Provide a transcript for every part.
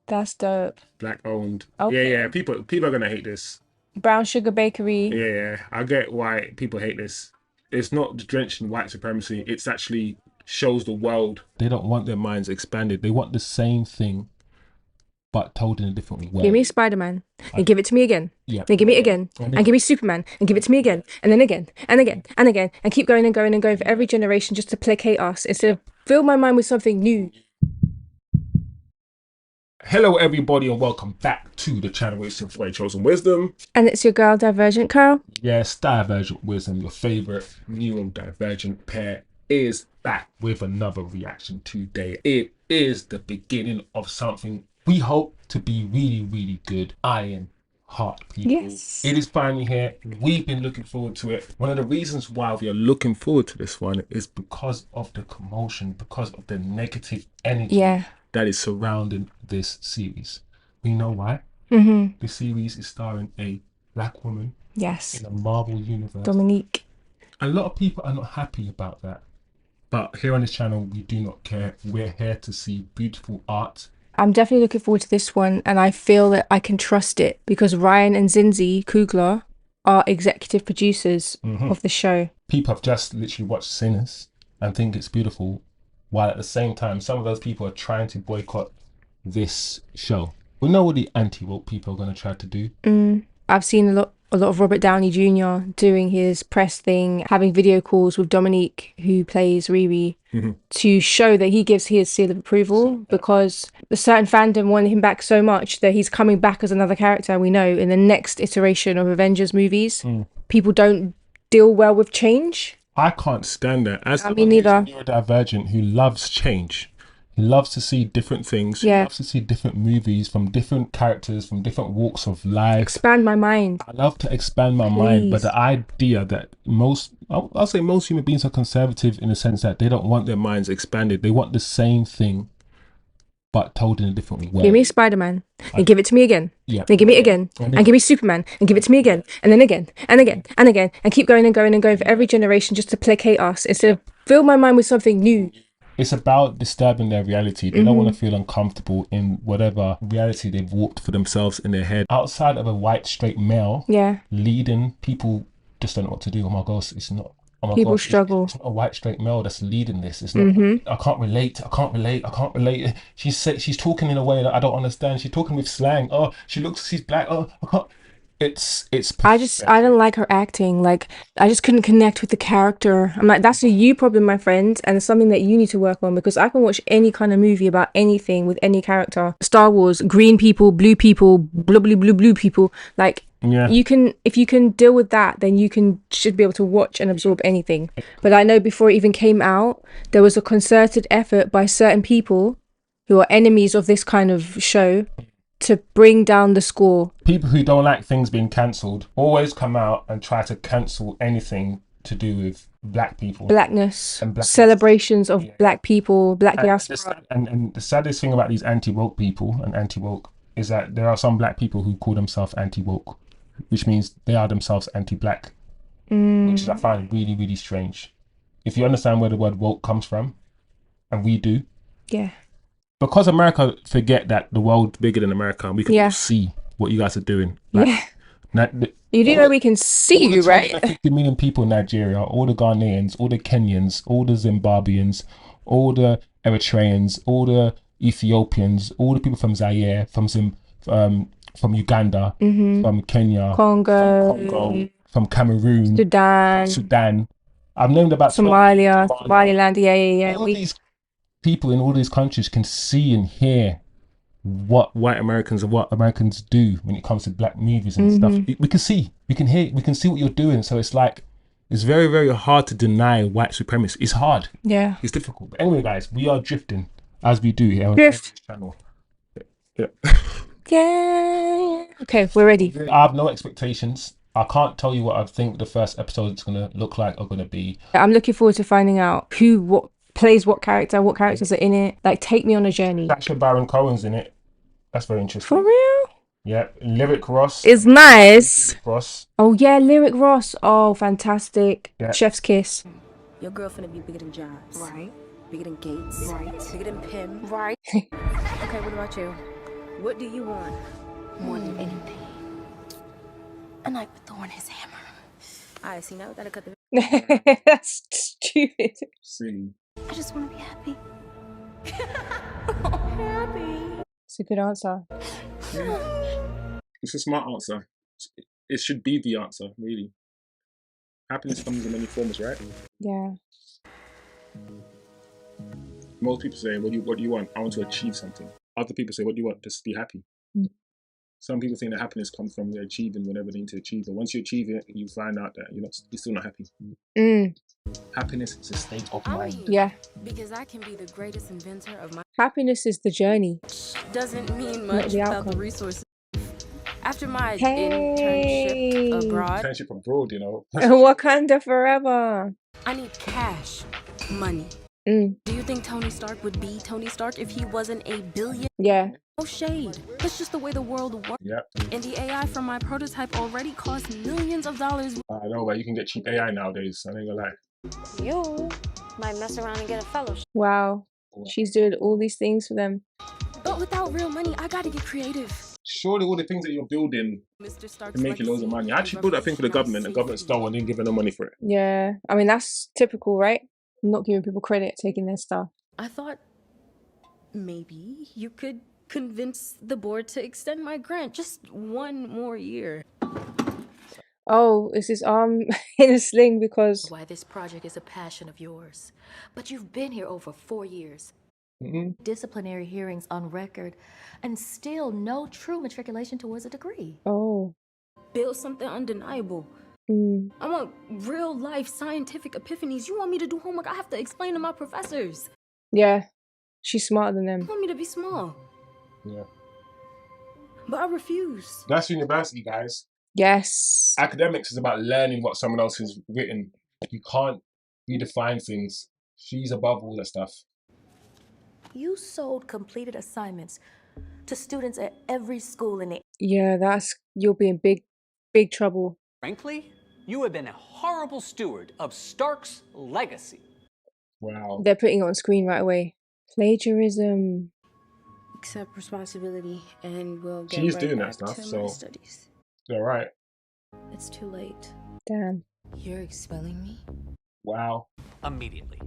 That's dope. Black owned. Okay. Yeah. People are gonna hate this. Brown Sugar Bakery. Yeah. I get why people hate this. It's not drenched in white supremacy. It's actually shows the world they don't want their minds expanded. They want the same thing, but told in a different way. Give me Spider-Man and give it to me again. Yeah. Then give me it again and give me Superman and give it to me again and then again and again and again and keep going and going and going for every generation just to placate us instead of fill my mind with something new. Hello everybody and welcome back to the channel where it's for chosen wisdom. And it's your girl Divergent Curl. Yes, Divergent Wisdom, your favorite new and divergent pair, is back with another reaction today. It is the beginning of something we hope to be really good. Ironheart, people. Yes. It is finally here. We've been looking forward to it. One of the reasons why we are looking forward to this one is because of the commotion, because of the negative energy that is surrounding this series. We know why. The series is starring a black woman in a Marvel universe. Dominique. A lot of people are not happy about that. But here on this channel, we do not care. We're here to see beautiful art. I'm definitely looking forward to this one, and I feel that I can trust it because Ryan and Zinzi Kugler are executive producers of the show. People have just literally watched Sinners and think it's beautiful, while at the same time, some of those people are trying to boycott this show. We know what the anti-woke people are going to try to do. I've seen a lot of Robert Downey Jr. doing his press thing, having video calls with Dominique, who plays RİRİ, to show that he gives his seal of approval because the certain fandom wanted him back so much that he's coming back as another character, we know, in the next iteration of Avengers movies. People don't deal well with change. I can't stand that. As me neither. You're a divergent who loves change. He loves to see different things. He loves to see different movies from different characters, from different walks of life. Expand my mind. I love to expand my mind, but the idea that I'll say most human beings are conservative in the sense that they don't want their minds expanded. They want the same thing, but told in a different way. Give me Spider-Man and give it to me again. Then give me it again and give me Superman and give it to me again and then again and again and again and keep going and going and going for every generation just to placate us instead of fill my mind with something new. It's about disturbing their reality. They don't want to feel uncomfortable in whatever reality they've warped for themselves in their head. Outside of a white straight male leading, people just don't know what to do. Oh my gosh, it's not. Oh my people gosh, struggle. It's not a white straight male that's leading this. It's not. I can't relate. She's talking in a way that I don't understand. She's talking with slang. Oh, she's black. Oh, I can't. It's I don't like her acting. Like, I just couldn't connect with the character. I'm like, that's a you problem, my friend, and it's something that you need to work on, because I can watch any kind of movie about anything with any character. Star Wars, green people, blue people, blue people. Like, you can, if you can deal with that, then you should be able to watch and absorb anything. But I know before it even came out, there was a concerted effort by certain people who are enemies of this kind of show to bring down the score. People who don't like things being cancelled always come out and try to cancel anything to do with black people. Blackness. Celebrations of black people, black diaspora. And the saddest thing about these anti-woke people and anti-woke is that there are some black people who call themselves anti-woke, which means they are themselves anti-black, which is, I find, really strange. If you understand where the word woke comes from, and we do. Yeah. Because America forget that the world's bigger than America, and we can see what you guys are doing. Like, you do know we can see you, right? 50 million people in Nigeria, all the Ghanaians, all the Kenyans, all the Zimbabweans, all the Eritreans, all the Ethiopians, all the people from Zaire, from Uganda, from Kenya, Congo, from Cameroon, Sudan. I've named about Somaliland. Yeah. All these people in all these countries can see and hear what white Americans and what Americans do when it comes to black movies and stuff. We can see, we can hear, we can see what you're doing. So it's like, it's very hard to deny white supremacy. It's hard. Yeah. It's difficult. But anyway, guys, we are drifting as we do here on this channel. Yeah. Okay, we're ready. I have no expectations. I can't tell you what I think the first episode is going to look like or going to be. I'm looking forward to finding out what plays what characters are in it. Like, take me on a journey. Sacha Baron Cohen's in it. That's very interesting. For real? Yeah. Lyric Ross. It's nice. Lyric Ross. Oh yeah, Lyric Ross. Oh, fantastic. Yeah. Chef's kiss. Your girl finna be bigger than Jobs. Right. Bigger than Gates. Right. Bigger than Pim. Right. Okay, what about you? What do you want? More than anything, a knife with thorn his hammer. I see now we gotta cut the That's stupid. See, I just want to be happy. happy. It's a good answer. it's a smart answer. It should be the answer, really. Happiness comes in many forms, right? Yeah. Most people say, what do you want? I want to achieve something. Other people say, what do you want? Just be happy. Mm. Some people think that happiness comes from achieving whatever they need to achieve. But once you achieve it, you find out that you're still not happy. Mm. Happiness is a state of mind. Yeah. Because I can be the greatest inventor of my Happiness is the journey. doesn't mean Not much the without outcome. the resources. After my Hey. internship abroad, Internship abroad, you know. Wakanda forever. I need cash, money. Mm. Do you think Tony Stark would be Tony Stark if he wasn't a billion? Yeah. No shade. That's just the way the world works. Yep. And the AI from my prototype already costs millions of dollars. I know, but you can get cheap AI nowadays. I ain't gonna lie. You might mess around and get a fellowship. Wow. She's doing all these things for them. But without real money, I gotta get creative. Surely all the things that you're building Mr. Stark's can make you loads of money. I actually built that thing for the government. The government stole and didn't give them no money for it. Yeah. I mean, that's typical, right? Not giving people credit, taking their stuff. I thought maybe you could convince the board to extend my grant just one more year. Oh, is his arm in a sling because... Why this project is a passion of yours. But you've been here over 4 years. Mm-hmm. Disciplinary hearings on record, and still no true matriculation towards a degree. Oh. Build something undeniable. Mm. I want real life scientific epiphanies. You want me to do homework? I have to explain to my professors. Yeah. She's smarter than You them. want me to be small. Yeah. But I refuse. That's university, guys. Yes. Academics is about learning what someone else has written. You can't redefine things. She's above all that stuff. You sold completed assignments to students at every school in the... Yeah, you'll be in big trouble. Frankly, you have been a horrible steward of Stark's legacy. Wow. They're putting it on screen right away. Plagiarism. Accept responsibility and we'll get She's right doing that back stuff, to so- my studies. All right. It's too late. Damn. You're expelling me? Wow. Immediately.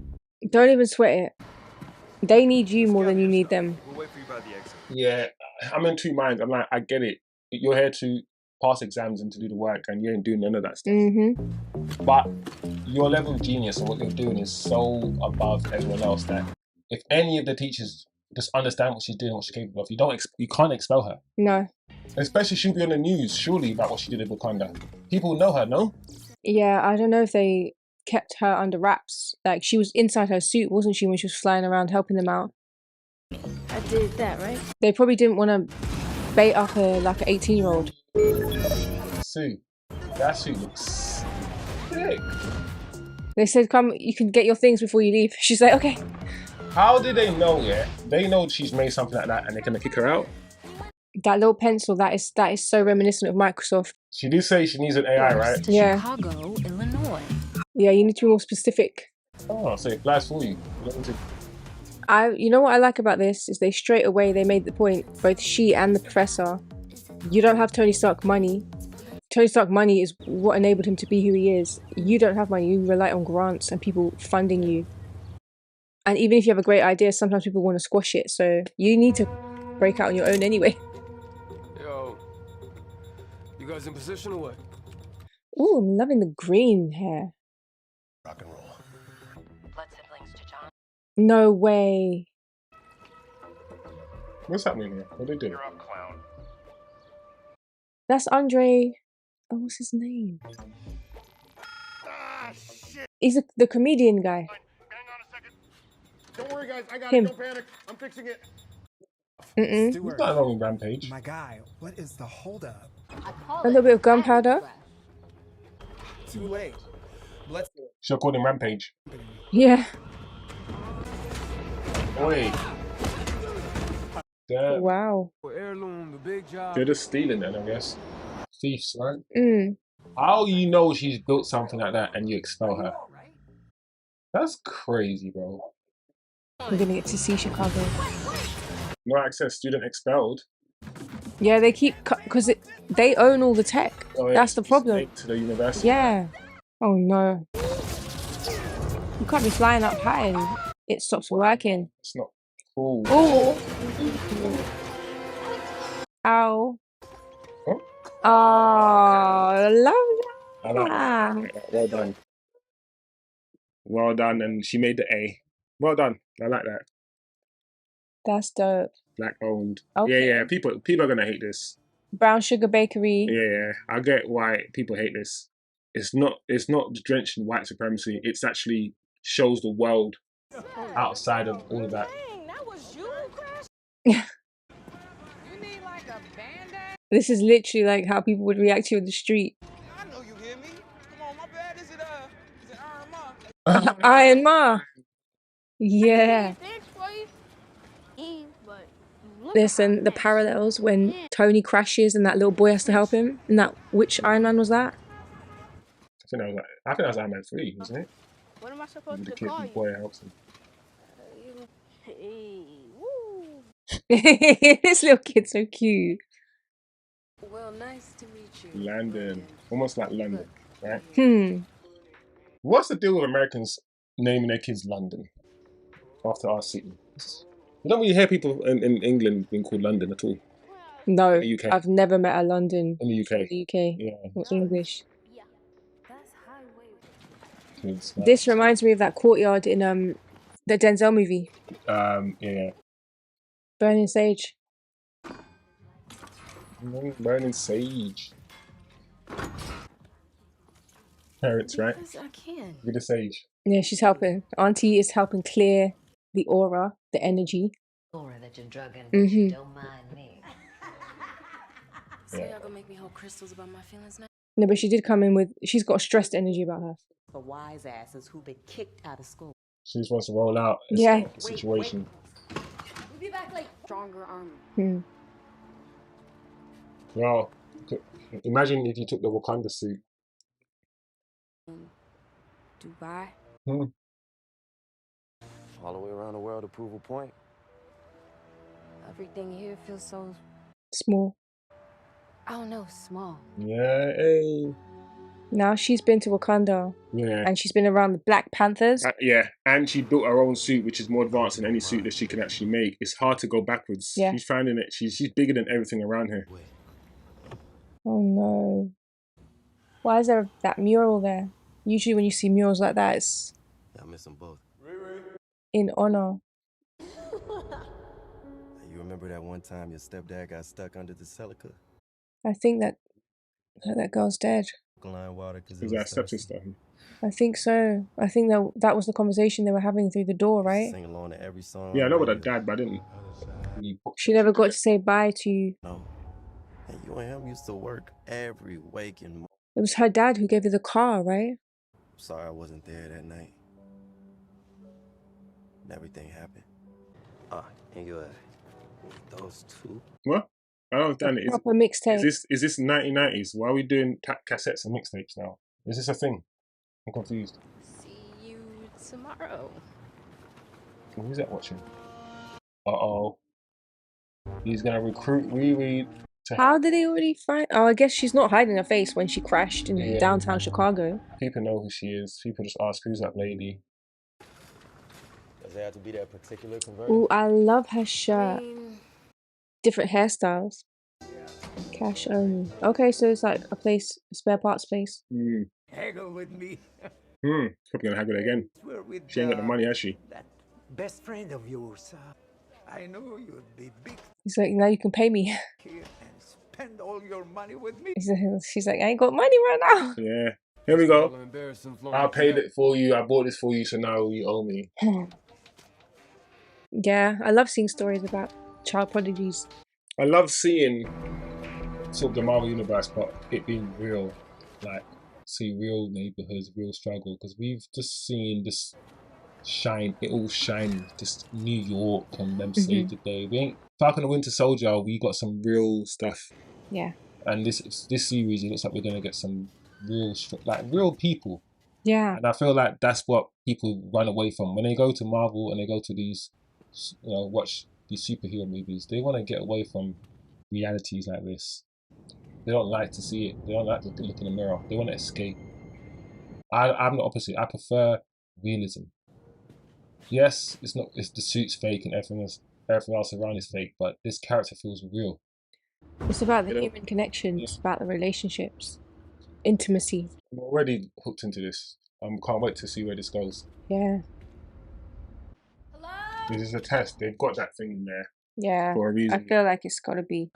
Don't even sweat it. They need you more than you need them. We'll wait for you by the exit. Yeah, I'm in two minds. I'm like, I get it. You're here to pass exams and to do the work, and you ain't doing none of that stuff. Mm-hmm. But your level of genius and what you're doing is so above everyone else that if any of the teachers just understand what she's doing, what she's capable of, you can't expel her. No. Especially she'll be on the news, surely, about what she did in Wakanda. People know her, no? Yeah, I don't know if they kept her under wraps. Like, she was inside her suit, wasn't she, when she was flying around helping them out? I did that, right? They probably didn't want to bait up like an 18-year-old. See, that suit looks sick. They said, come, you can get your things before you leave. She's like, okay. How did they know, yeah? They know she's made something like that and they're going to kick her out? That little pencil, that is so reminiscent of Microsoft. She did say she needs an AI, right? To Yeah. Chicago, Illinois. Yeah, you need to be more specific. Oh, so it flies for you. You know what I like about this is they straight away made the point, both she and the professor, you don't have Tony Stark money. Tony Stark money is what enabled him to be who he is. You don't have money, you rely on grants and people funding you. And even if you have a great idea, sometimes people want to squash it, so you need to break out on your own anyway. Yo, you guys in position or what? Ooh, I'm loving the green hair. Rock and roll. Blood siblings to John. No way. What's happening here? What are they doing? You're up, clown. That's Andre. Oh, what's his name? Ah, shit. He's the comedian guy. Hang on a second. Don't worry, guys. I got Him. it. Don't panic. I'm fixing it. Mm-mm. There's nothing wrong with Rampage. My guy, what is the holdup? A little bit of gunpowder. Too late. Let's Should have called him Rampage. Yeah. Oi. Damn. Wow. Heirloom, the big job. They're just stealing then, I guess. Thieves, right? Mm. How you know she's built something like that and you expel her? That's crazy, bro. We're gonna get to see Chicago. No access, student expelled. Yeah, they keep because they own all the tech. Oh, yeah, That's the it's problem. linked to the university. Yeah. Oh no. You can't be flying up high and it stops working. It's not cool. Oh. Ow. Oh, Oh, I love I like that. that. Well done. Well done. And she made the A. Well done. I like that. That's dope. Black owned. Okay. Yeah. People are gonna hate this. Brown Sugar Bakery. Yeah. I get why people hate this. It's not drenched in white supremacy. It's actually shows the world outside of all of that. This is literally like how people would react to you in the street. I know you hear me. Come on, my bad. Is it Ironheart? Ironheart. Yeah. Listen, the parallels when Tony crashes and that little boy has to help him. And that, which Iron Man was that? I think that was Iron Man 3, wasn't it? What am I supposed The to kid, call the you? boy helps him. Hey, woo. This little kid's so cute. Well, nice to meet you. London. Almost like London, right? What's the deal with Americans naming their kids London after our city? You don't really hear people in England being called London at all. No, In the UK. I've never met a London In the UK. in the UK. Yeah. Or English. Yeah, that's highway. Kids, This reminds me of that courtyard in the Denzel movie, yeah. Burning Sage. Burning sage. Parents, right? Because I can. With the sage. Yeah, she's helping. Auntie is helping clear the aura, the energy. Aura that you're drugging, but you don't mind me. So y'all gonna make me hold crystals about my feelings now? No, but she did come in with, she's got a stressed energy about her. The wise asses who've been kicked out of school. She just wants to roll out Yeah. the situation. We'll be back like stronger armor. Well, imagine if you took the Wakanda suit. Dubai. All the way around the world to prove a point. Everything here feels so, Small. I don't know, small. Yeah, hey. Now she's been to Wakanda. Yeah. And she's been around the Black Panthers. Yeah, and she built her own suit, which is more advanced than any suit that she can actually make. It's hard to go backwards. Yeah. She's finding it. She's bigger than everything around her. Oh no. Why is there that mural there? Usually when you see murals like that, it's I miss them both. in honor. You remember that one time your stepdad got stuck under the Celica? I think that girl's dead. Line water because Is that stepsister? I think so. I think that was the conversation they were having through the door, right? Sing along to every song. Yeah, I know about her dad, but I didn't. She never got to say bye to you. No. And you and him used to work every waking moment. It was her dad who gave her the car, right? Sorry I wasn't there that night. And everything happened. And you those two? What? I don't understand it. Proper mixtape. Is this 1990s? Why are we doing cassettes and mixtapes now? Is this a thing? I'm confused. See you tomorrow. Who's that watching? Uh-oh. He's gonna recruit RİRİ to... How did they already find... Oh, I guess she's not hiding her face when she crashed in downtown Chicago. People know who she is. People just ask, who's that lady? Does it have to be that particular converter? Ooh, I love her shirt. Different hairstyles. Cash only. Okay, so it's like a spare parts place. Haggle with me. Probably gonna haggle again. She ain't got the money, has she? That best friend of yours. I know you'd be big He's like, now you can pay me. here and spend all your money with me. She's like, I ain't got money right now. Yeah. Here we go. I paid it for you. I bought this for you, so now you owe me. Yeah, I love seeing stories about child prodigies. I love seeing sort of the Marvel Universe, but it being real. Like, see real neighborhoods, real struggle. Because we've just seen this it all shine, just New York and them save the day. We ain't Falcon and Winter Soldier, we got some real stuff. Yeah. And this series, it looks like we're going to get some real people. Yeah. And I feel like that's what people run away from. When they go to Marvel and they go to these, watch these superhero movies, they want to get away from realities like this. They don't like to see it. They don't like to look in the mirror. They want to escape. I'm the opposite. I prefer realism. Yes, it's not. It's the suit's fake and everything else around is fake, but this character feels real. It's about the human connections, it's about the relationships, intimacy. I'm already hooked into this. I can't wait to see where this goes. Yeah. This is a test. They've got that thing in there. Yeah. For a reason. I feel like it's gotta be.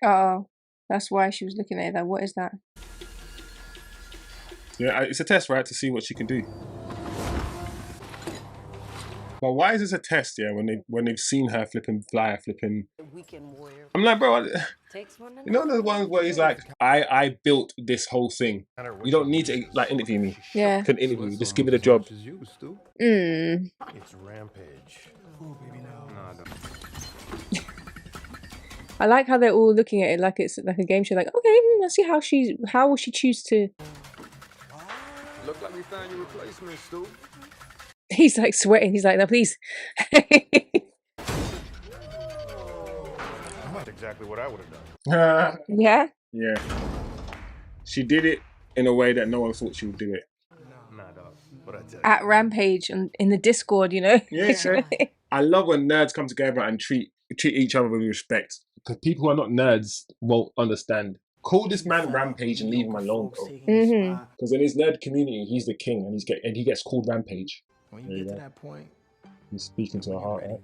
Oh, that's why she was looking at that. What is that? Yeah, it's a test, right, to see what she can do. But why is this a test? Yeah, when they've seen her flipping. I'm like, bro, you know the ones where he's like, I built this whole thing. You don't need to like interview me. Yeah. Can interview me. Just give it a job. It's rampage. Oh, baby, no. I like how they're all looking at it like it's like a game show. Like, okay, let's see how will she choose to. Look like we found your replacement, Stu. He's like sweating. He's like, no, please. That's exactly what I would have done. Yeah. Yeah. She did it in a way that no one thought she would do it. Nah, dog. But I tell you. At Rampage and in the Discord, you know. Yeah. I love when nerds come together and treat each other with respect. Because people who are not nerds won't understand. Call this man Rampage and leave him alone, bro. Because in his nerd community, he's the king, and he gets called Rampage. When you get to that point, he's speaking to her heart, right?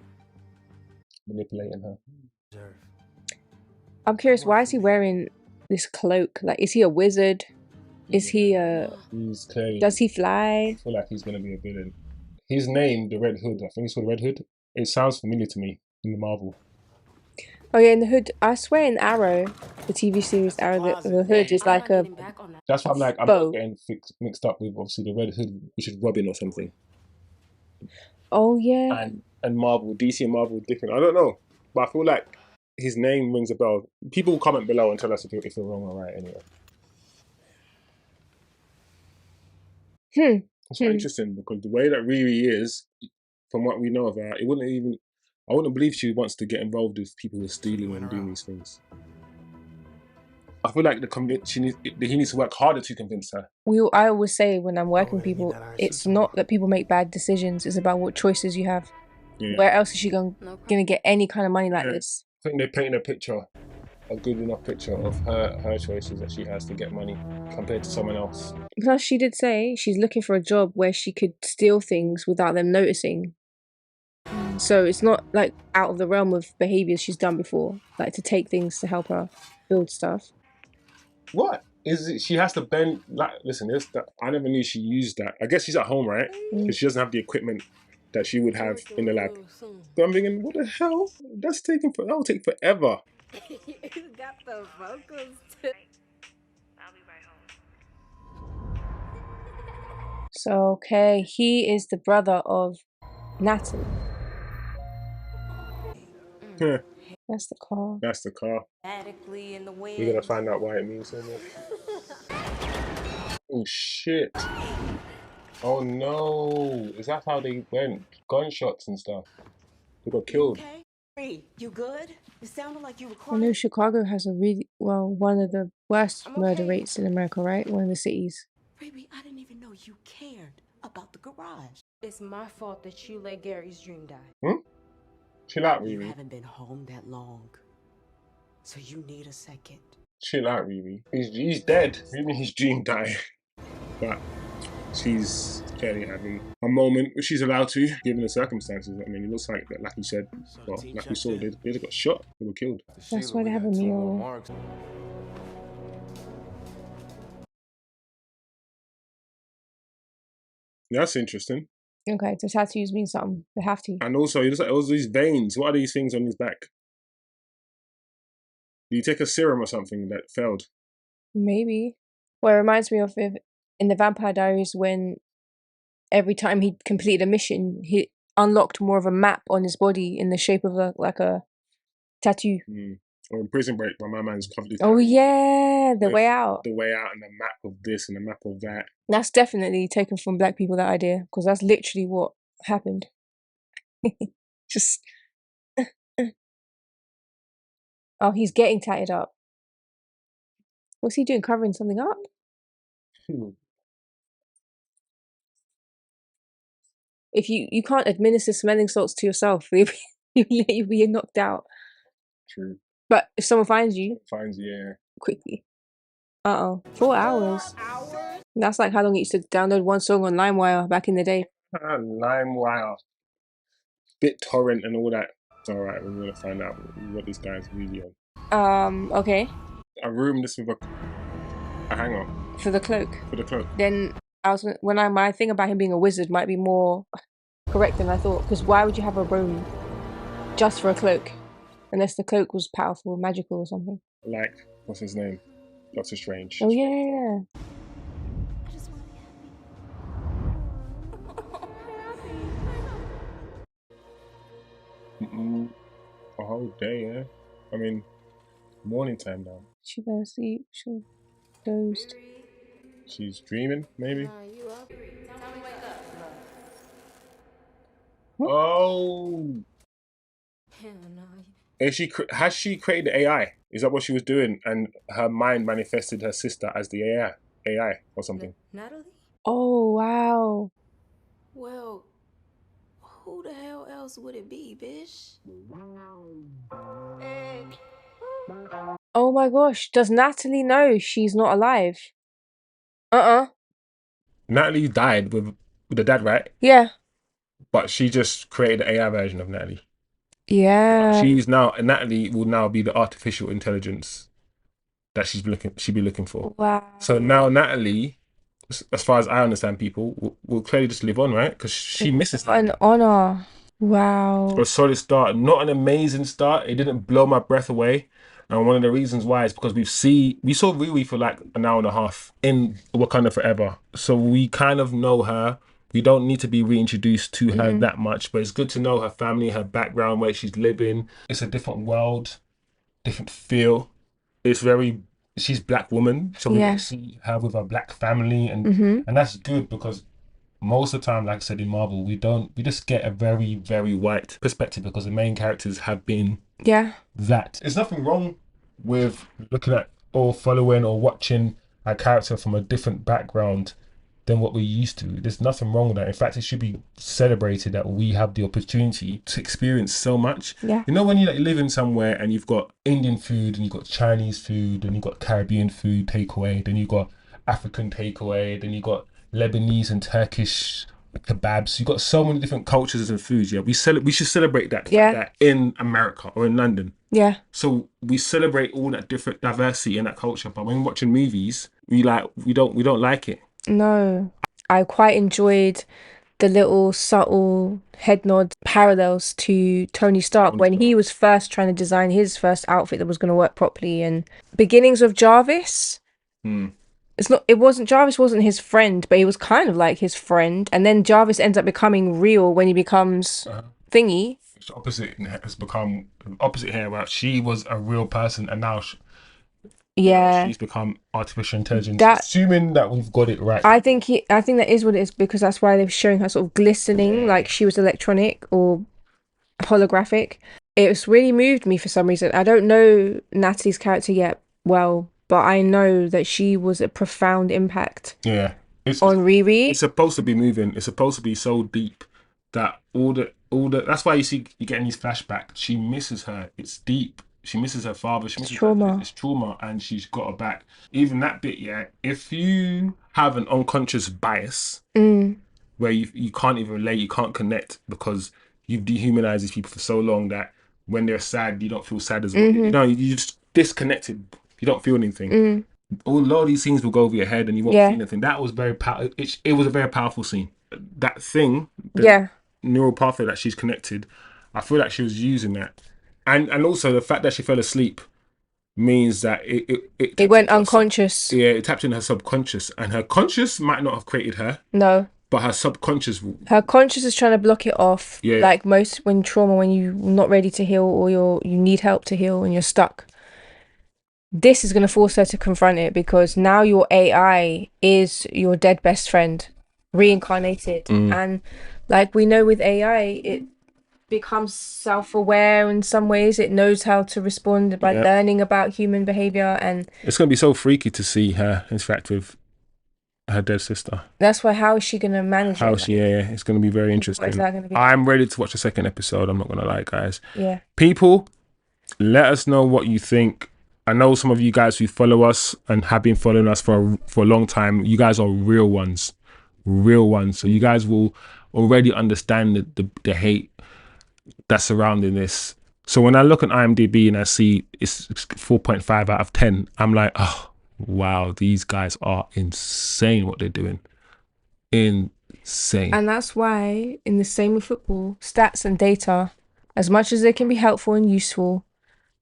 Manipulating her. I'm curious, why is he wearing this cloak? Like, is he a wizard? Is he a... He's clearly... Does he fly? I feel like he's going to be a villain. His name, the Red Hood, I think it's called Red Hood. It sounds familiar to me in the Marvel. Oh yeah, in the Hood, I swear in Arrow, the TV series Arrow, the Hood is like a... That's why I'm like, I'm not getting mixed up with obviously the Red Hood, which is Robin or something. Oh yeah. And Marvel, DC and Marvel are different. I don't know, but I feel like his name rings a bell. People will comment below and tell us if we're wrong or right. Anyway, it's quite interesting because the way that RİRİ is, from what we know of her, I wouldn't believe she wants to get involved with people who are stealing and doing these things. I feel like he needs to work harder to convince her. I always say when I'm working with people, it's not that people make bad decisions, it's about what choices you have. Yeah. Where else is she gonna get any kind of money like this? I think they're painting a good enough picture of her choices that she has to get money compared to someone else. Plus, she did say she's looking for a job where she could steal things without them noticing. So it's not like out of the realm of behaviors she's done before, like to take things to help her build stuff. What is it? She has to bend. Like, listen, I never knew she used that. I guess she's at home, right? Because she doesn't have the equipment that she would have in the lab. So I'm thinking, what the hell? That'll take forever. You got the vocals too. I'll be right home. So okay, he is the brother of N.A.T.A.L.I.E. That's the car. That's the car. We're gonna find out why it means so much. Oh shit. Oh no. Is that how they went? Gunshots and stuff. They got killed. Okay. You good? It sounded like you were I know Chicago has one of the worst murder rates in America, right? One of the cities. Baby, I didn't even know you cared about the garage. It's my fault that you let Gary's dream die. Chill out, RİRİ. You haven't been home that long, so you need a second. Chill out, RİRİ. He's dead. What do you mean his dream died? But she's clearly having a moment which she's allowed to, given the circumstances. I mean, it looks like you said, well, like we saw, they got shot, they were killed. That's why they have a mural. That's interesting. Okay, so tattoos mean something. They have to. And also, it looks like all these veins. What are these things on his back? Do you take a serum or something that failed? Maybe. Well, it reminds me of in the Vampire Diaries when every time he completed a mission, he unlocked more of a map on his body in the shape of like a tattoo. Or in Prison Break, when my man's covered his Oh hand yeah, the with way out. the way out and the map of this and the map of that. That's definitely taken from black people, that idea, because that's literally what happened. Just oh, he's getting tatted up. What's he doing? Covering something up? If you can't administer smelling salts to yourself, you'll be knocked out. True. But if someone finds you, Yeah. quickly. 4 hours. That's like how long it used to download one song on LimeWire back in the day. LimeWire, BitTorrent, and all that. It's alright. We're gonna find out what this guy's really on. Okay. I ruined this with a hanger For the cloak. for the cloak. Then my thing about him being a wizard might be more correct than I thought. Because why would you have a robe just for a cloak? Unless the cloak was powerful, magical, or something. Like, what's his name? Doctor Strange. Oh yeah. A whole day, yeah. I mean, morning time now. She fell asleep. She dozed. She's dreaming, maybe. What? Oh. Has she created the AI? Is that what she was doing? And her mind manifested her sister as the AI or something. Natalie? Oh wow. Well, who the hell else would it be, bitch? Oh my gosh. Does Natalie know she's not alive? Natalie died with the dad, right? Yeah. But she just created the AI version of Natalie. Yeah. Natalie will now be the artificial intelligence that she'd be looking for. Wow. So now Natalie, as far as I understand, people will clearly just live on, right? Because she misses What an honor. Wow. a solid start, not an amazing start. It didn't blow my breath away. And one of the reasons why is because we saw RİRİ for like an hour and a half in Wakanda Forever. So we kind of know her. We don't need to be reintroduced to her that much, but it's good to know her family, her background, where she's living. It's a different world, different feel. She's black woman, so we get to see her with her black family, and that's good because most of the time, like I said in Marvel, we just get a very, very white perspective because the main characters have been that. There's nothing wrong with looking at or following or watching a character from a different background than what we're used to. There's nothing wrong with that. In fact, it should be celebrated that we have the opportunity to experience so much. Yeah. You know, when you live in somewhere and you've got Indian food and you've got Chinese food and you've got Caribbean food takeaway, then you've got African takeaway, then you've got Lebanese and Turkish kebabs. You've got so many different cultures and foods. Yeah, we should celebrate that. That in America or in London. Yeah. So we celebrate all that different diversity in that culture. But when watching movies, we don't like it. No. I quite enjoyed the little subtle head nod parallels to Tony Stark when he was first trying to design his first outfit that was going to work properly, and beginnings of Jarvis. Jarvis wasn't his friend, but he was kind of like his friend, and then Jarvis ends up becoming real when he becomes Thingy. It's opposite has become opposite here. Where she was a real person, and now she's become artificial intelligence. Assuming that we've got it right. I think that is what it is, because that's why they're showing her sort of glistening like she was electronic or holographic. It's really moved me for some reason. I don't know Natalie's character yet well, but I know that she was a profound impact. Yeah. On RİRİ. It's supposed to be moving. It's supposed to be so deep that all the that's why you getting these flashbacks. She misses her. It's deep. She misses her father. She misses trauma. It's trauma, and she's got her back. Even that bit, yeah. If you have an unconscious bias where you can't even relate, you can't connect because you've dehumanized these people for so long that when they're sad, you don't feel sad as well. You know, you just disconnected. You don't feel anything. A lot of these scenes will go over your head, and you won't feel anything. That was very powerful. It was a very powerful scene. That thing, neural pathway that she's connected, I feel like she was using that. And also the fact that she fell asleep means that it went unconscious. It tapped in her subconscious, and her conscious might not have created her. No. But her subconscious will. Her conscious is trying to block it off. Yeah. Like most when you're not ready to heal, or you need help to heal and you're stuck. this is going to force her to confront it, because now your AI is your dead best friend reincarnated. And like we know with AI, it becomes self-aware in some ways. It knows how to respond by learning about human behavior, and it's going to be so freaky to see her interact with her dead sister. that's why, how is she going to manage How it? she, it's going to be very interesting. What is that going to be? I'm ready to watch the second episode. I'm not going to lie, guys. Yeah. People, let us know what you think. I know some of you guys who follow us and have been following us for a long time. You guys are real ones. So you guys will already understand the hate that's surrounding this. So when I look at IMDb and I see it's 4.5 out of 10, I'm like, oh, wow, these guys are insane what they're doing. Insane. And that's why, in the same with football, stats and data, as much as they can be helpful and useful,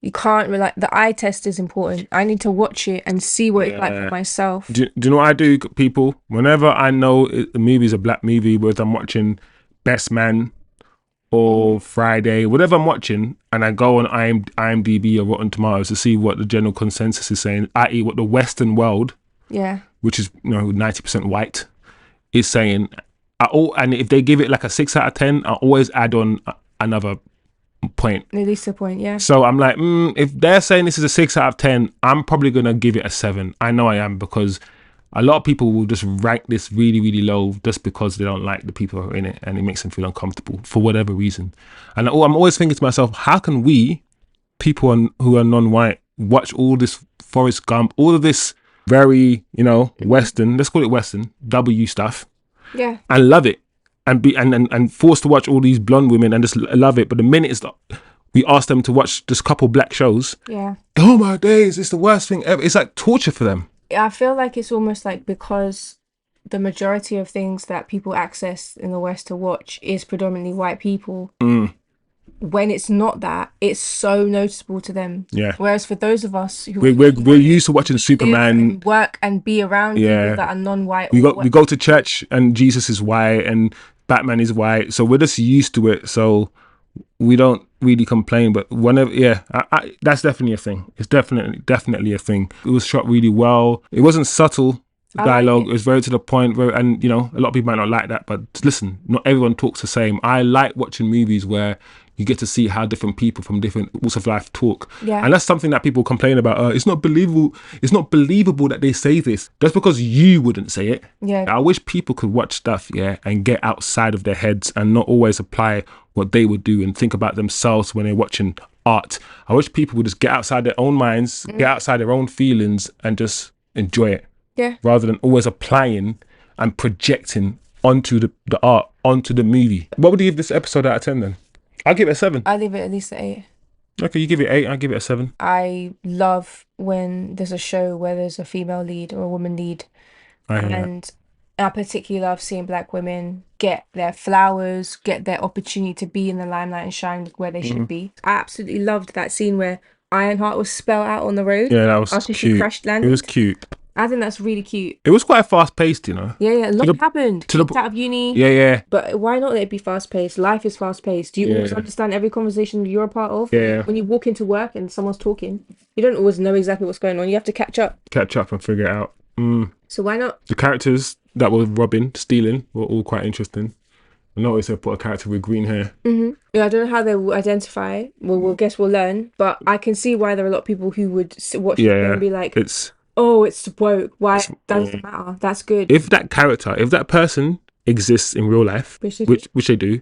you can't rely. The eye test is important. I need to watch it and see what it's like for myself. Do you know what I do, people? Whenever I know the movie is a black movie, whether I'm watching Best Man or Friday, whatever I'm watching, and I go on IMDb or Rotten Tomatoes to see what the general consensus is saying, i.e. what the Western world, which is 90% white, is saying. And if they give it like a 6 out of 10, I always add on another point. At least a point, yeah. So I'm like, if they're saying this is a 6 out of 10, I'm probably gonna give it a 7. I know I am, because a lot of people will just rank this really, really low just because they don't like the people who are in it, and it makes them feel uncomfortable for whatever reason. And I'm always thinking to myself, how can we, people who are non-white, watch all this Forrest Gump, all of this very, Western, let's call it Western, W stuff, and love it, and be and forced to watch all these blonde women and just love it. But the minute we ask them to watch just a couple black shows, oh my days, it's the worst thing ever. It's like torture for them. I feel like it's almost like, because the majority of things that people access in the West to watch is predominantly white people. When it's not that, it's so noticeable to them. Yeah. Whereas for those of us who we're used to watching Superman, and work and be around people that are non-white. We go to church and Jesus is white and Batman is white, so we're just used to it. So we don't really complain. But whenever, that's definitely a thing. It's definitely a thing. It was shot really well. It wasn't subtle. The dialogue was very to the point, and a lot of people might not like that, but listen, not everyone talks the same. I like watching movies where you get to see how different people from different walks of life talk. And that's something that people complain about. It's not believable. It's not believable that they say this. That's because you wouldn't say it. I wish people could watch stuff, and get outside of their heads and not always apply what they would do and think about themselves when they're watching art. I wish people would just get outside their own minds, get outside their own feelings, and just enjoy it. Rather than always applying and projecting onto the art, onto the movie. What would you give this episode out of 10 then? I'll give it a 7. I leave it at least an 8. Okay, you give it 8, I'll give it a 7. I love when there's a show where there's a female lead or a woman lead. And I particularly love seeing black women get their flowers, get their opportunity to be in the limelight and shine where they should be. I absolutely loved that scene where Ironheart was spelled out on the road. Yeah, that was after cute. She crash landed. It was cute. I think that's really cute. It was quite fast paced, Yeah, a lot happened. Kicked out of uni. Yeah. But why not let it be fast paced? Life is fast paced. Do you always understand every conversation you're a part of? Yeah. When you walk into work and someone's talking, you don't always know exactly what's going on. You have to catch up. And figure it out. So why not? The characters that were robbing, stealing, were all quite interesting. I noticed they put a character with green hair. Yeah, I don't know how they will identify. Well, we'll learn. But I can see why there are a lot of people who would watch it and be like, it's woke. Why? That doesn't matter. That's good. If that person exists in real life, which they do,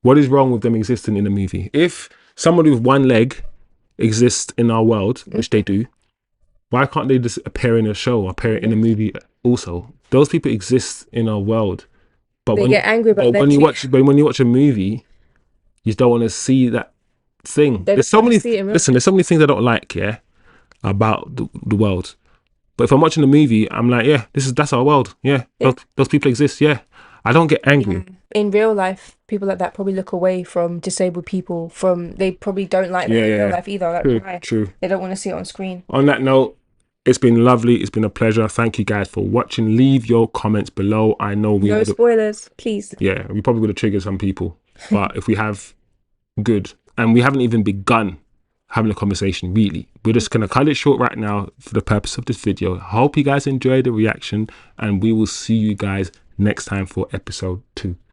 what is wrong with them existing in a movie? If somebody with one leg exists in our world, which they do, why can't they just appear in a show or appear in a movie also? Those people exist in our world. But they get angry about when you watch a movie, you don't want to see that thing. There's so many things I don't like, about the world. But if I'm watching a movie, I'm like, that's our world. Those people exist. I don't get angry. In real life, people like that probably look away from disabled people. They probably don't like that in real life either. That's True. They don't want to see it on screen. On that note, it's been lovely. It's been a pleasure. Thank you guys for watching. Leave your comments below. I know no spoilers, please. Yeah, we probably would have triggered some people, but if we have, good. And we haven't even begun. having a conversation, really. We're just going to cut it short right now for the purpose of this video. Hope you guys enjoyed the reaction, and we will see you guys next time for episode 2.